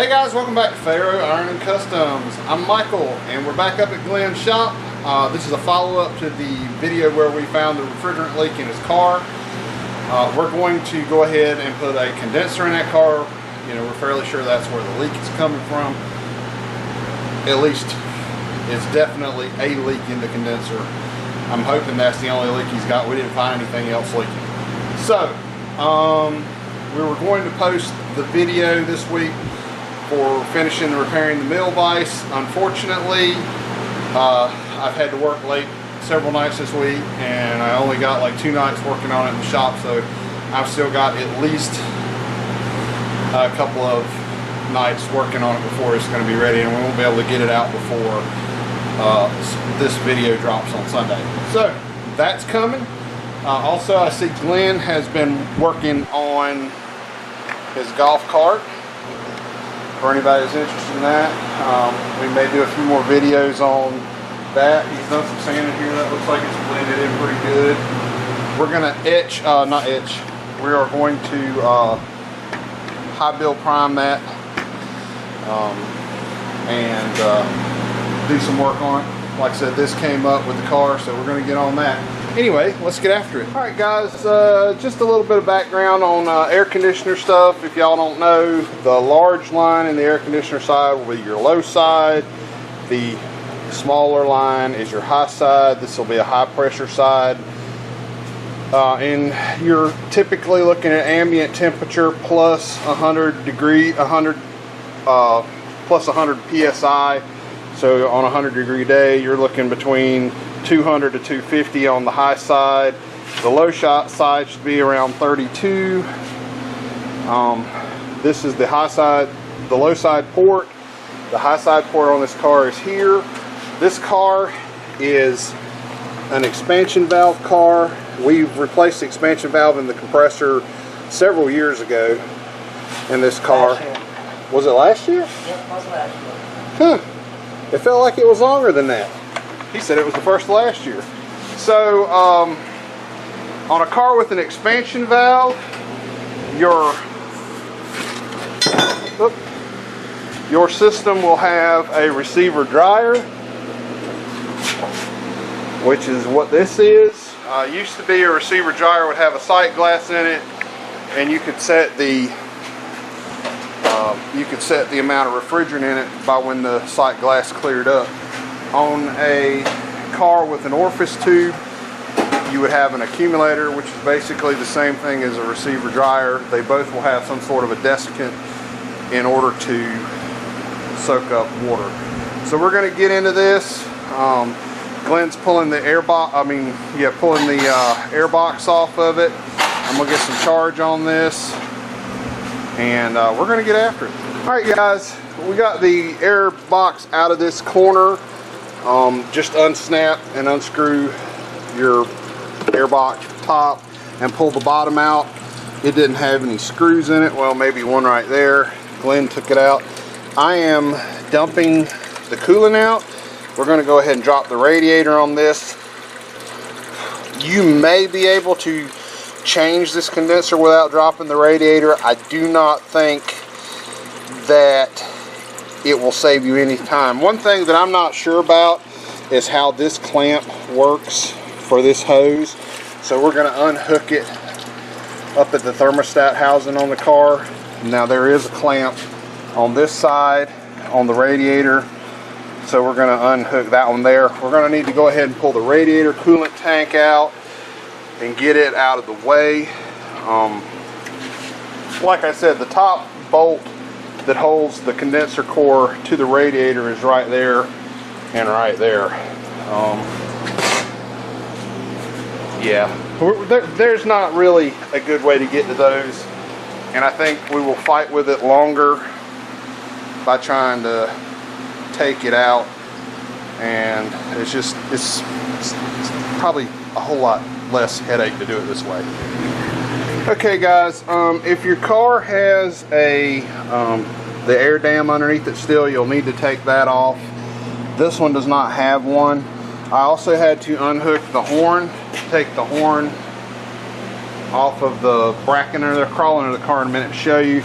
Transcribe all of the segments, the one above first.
Hey guys, welcome back to Pharaoh Iron and Customs. I'm Michael and we're back up at Glen's shop. This is a follow-up to the video where we found the refrigerant leak in his car. We're going to go ahead and put a condenser in that car. You know, we're fairly sure that's where the leak is coming from. At least it's definitely a leak in the condenser. I'm hoping that's the only leak he's got. We didn't find anything else leaking. So, we were going to post the video this week for finishing and repairing the mill vise. Unfortunately, I've had to work late several nights this week and I only got like 2 nights working on it in the shop, so I've still got at least a couple of nights working on it before it's going to be ready, and we won't be able to get it out before this video drops on Sunday. So that's coming. Also, I see Glen has been working on his golf cart. For anybody who's interested in that, we may do a few more videos on that. He's done some sanding here. That looks like it's blended in pretty good. We're going to we are going to high build prime that and do some work on it. Like I said, this came up with the car, so we're going to get on that. Anyway, let's get after it. Alright guys, just a little bit of background on air conditioner stuff. If y'all don't know, the large line in the air conditioner side will be your low side. The smaller line is your high side. This will be a high pressure side. And you're typically looking at ambient temperature plus 100 psi. So on a 100-degree day, you're looking between 200 to 250 on the high side. The low side should be around 32. This is the high side, the low side port. The high side port on this car is here. This car is an expansion valve car. We've replaced the expansion valve in the compressor several years ago in this car. Was it last year? Yep, it was last year. Huh. It felt like it was longer than that. He said it was the first last year. So, on a car with an expansion valve, your system will have a receiver dryer, which is what this is. Used to be a receiver dryer would have a sight glass in it, and you could set the amount of refrigerant in it by when the sight glass cleared up. On a car with an orifice tube, you would have an accumulator, which is basically the same thing as a receiver dryer. They both will have some sort of a desiccant in order to soak up water. So we're going to get into this. Glen's pulling the air box off of it. I'm gonna get some charge on this, and we're gonna get after it. All right, guys, we got the air box out of this corner. Just unsnap and unscrew your air box top and pull the bottom out. It didn't have any screws in it. Well, maybe one right there. Glen took it out. I am dumping the coolant out. We're going to go ahead and drop the radiator on this. You may be able to change this condenser without dropping the radiator. I do not think that it will save you any time. One thing that I'm not sure about is how this clamp works for this hose. So we're going to unhook it up at the thermostat housing on the car. Now there is a clamp on this side on the radiator, so we're going to unhook that one there. We're going to need to go ahead and pull the radiator coolant tank out and get it out of the way. Like I said, the top bolt that holds the condenser core to the radiator is right there and right there. Yeah, there's not really a good way to get to those, and I think we will fight with it longer by trying to take it out, and it's probably a whole lot less headache to do it this way. Okay guys, if your car has the air dam underneath it still, you'll need to take that off. This one does not have one. I also had to unhook the horn, take the horn off of the bracket under there. Crawl under the car in a minute to show you.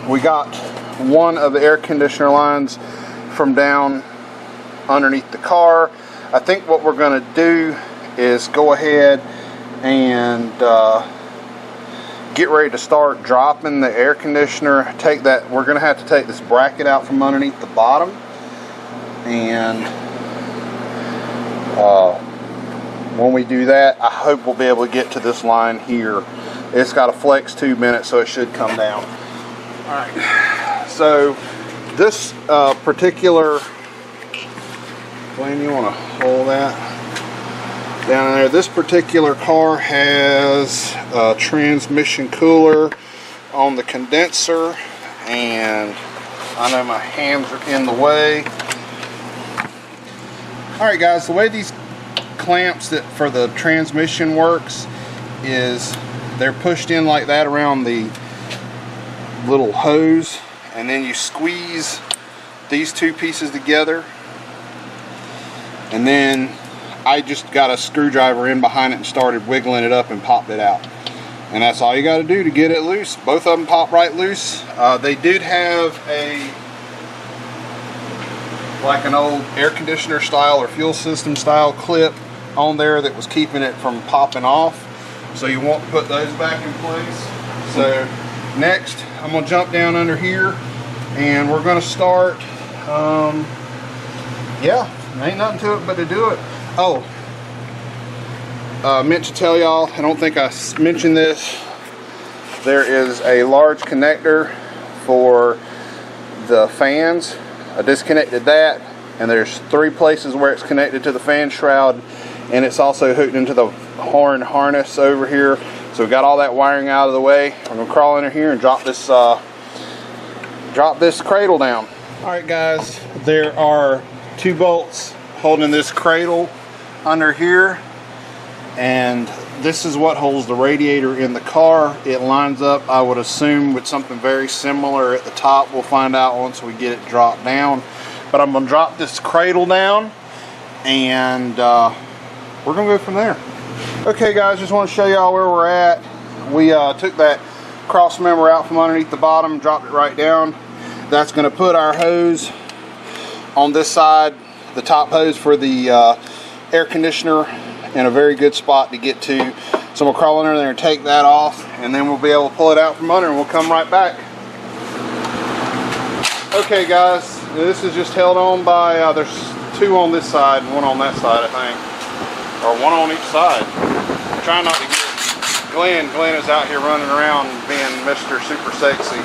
We got one of the air conditioner lines from down underneath the car. I think what we're going to do is go ahead and get ready to start dropping the air conditioner. We're going to have to take this bracket out from underneath the bottom, and when we do that, I hope we'll be able to get to this line here. It's got a flex tube in it, so it should come down. Alright, so this particular, Glen, you want to hold that down in there. This particular car has a transmission cooler on the condenser, and I know my hands are in the way. Alright guys, the way these clamps for the transmission works is they're pushed in like that around the little hose, and then you squeeze these two pieces together, and then I just got a screwdriver in behind it and started wiggling it up and popped it out, and that's all you got to do to get it loose. Both of them pop right loose. They did have like an old air conditioner style or fuel system style clip on there that was keeping it from popping off, so you want to put those back in place. So next I'm going to jump down under here, and we're going to start, yeah, ain't nothing to it but to do it. Oh, meant to tell y'all, I don't think I mentioned this, there is a large connector for the fans. I disconnected that, and there's 3 places where it's connected to the fan shroud, and it's also hooked into the horn harness over here. So we got all that wiring out of the way. I'm gonna crawl under here and drop this cradle down. All right guys, there are 2 bolts holding this cradle under here, and this is what holds the radiator in the car. It lines up, I would assume, with something very similar at the top. We'll find out once we get it dropped down. But I'm gonna drop this cradle down, and we're gonna go from there. Okay guys, just want to show y'all where we're at. We took that cross member out from underneath the bottom, dropped it right down. That's gonna put our hose on this side, the top hose for the air conditioner, in a very good spot to get to. So we'll crawl under there and take that off, and then we'll be able to pull it out from under, and we'll come right back. Okay guys, this is just held on by, there's 2 on this side and 1 on that side, I think. Or 1 on each side. I'm trying not to get Glen. Glen is out here running around being Mr. Super Sexy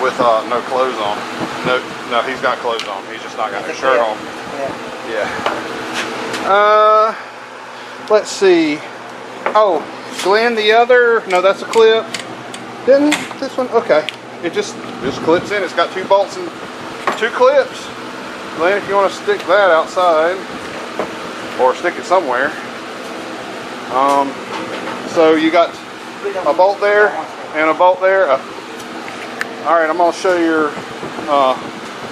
with no clothes on. No, he's got clothes on. He's just not got his shirt on. Yeah. Let's see. Oh, Glen, the other, no, that's a clip. Didn't this one? Okay. It just clips in. It's got 2 bolts and 2 clips. Glen, if you want to stick that outside, or stick it somewhere. So you got a bolt there and a bolt there. All right, I'm gonna show your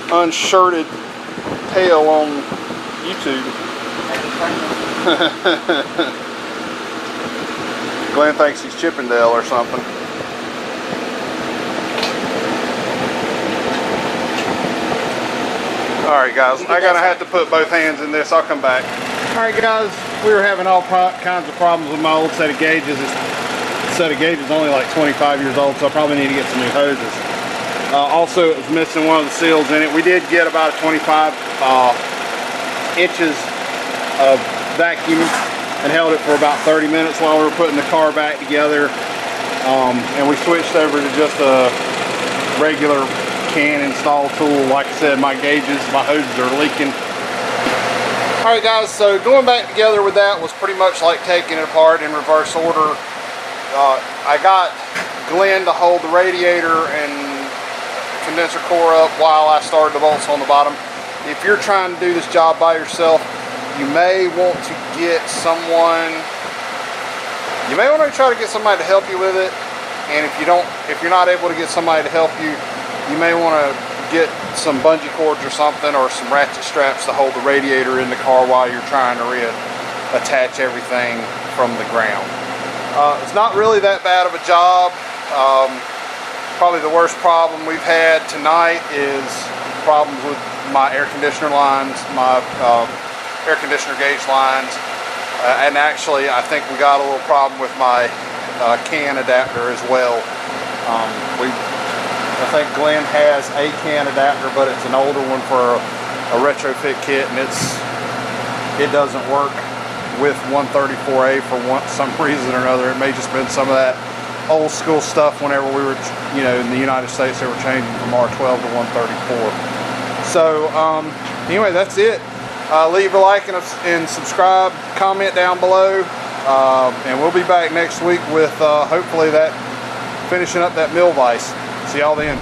unshirted tail on YouTube. Glen thinks he's Chippendale or something. Alright guys, I'm gonna have to put both hands in this. I'll come back. Alright guys, we were having all kinds of problems with my old set of gauges. This set of gauges is only like 25 years old, so I probably need to get some new hoses. Also, it was missing one of the seals in it. We did get about 25 inches of vacuum and held it for about 30 minutes while we were putting the car back together. And we switched over to just a regular can install tool. Like I said, my gauges, my hoses are leaking. Alright guys, so going back together with that was pretty much like taking it apart in reverse order. I got Glen to hold the radiator and condenser core up while I started the bolts on the bottom. If you're trying to do this job by yourself, you may want to get someone, you may want to try to get somebody to help you with it. And if you're not able to get somebody to help you, you may want to get some bungee cords or something, or some ratchet straps to hold the radiator in the car while you're trying to attach everything from the ground. It's not really that bad of a job. Probably the worst problem we've had tonight is problems with my air conditioner lines, my air conditioner gauge lines, and actually I think we got a little problem with my can adapter as well. I think Glen has a can adapter, but it's an older one for a retrofit kit, and it doesn't work with 134A for some reason or another. It may just been some of that old school stuff whenever we were, you know, in the United States, they were changing from R12 to 134. So anyway, that's it. Leave a like and subscribe, comment down below, and we'll be back next week with hopefully that finishing up that mill vise. See y'all then.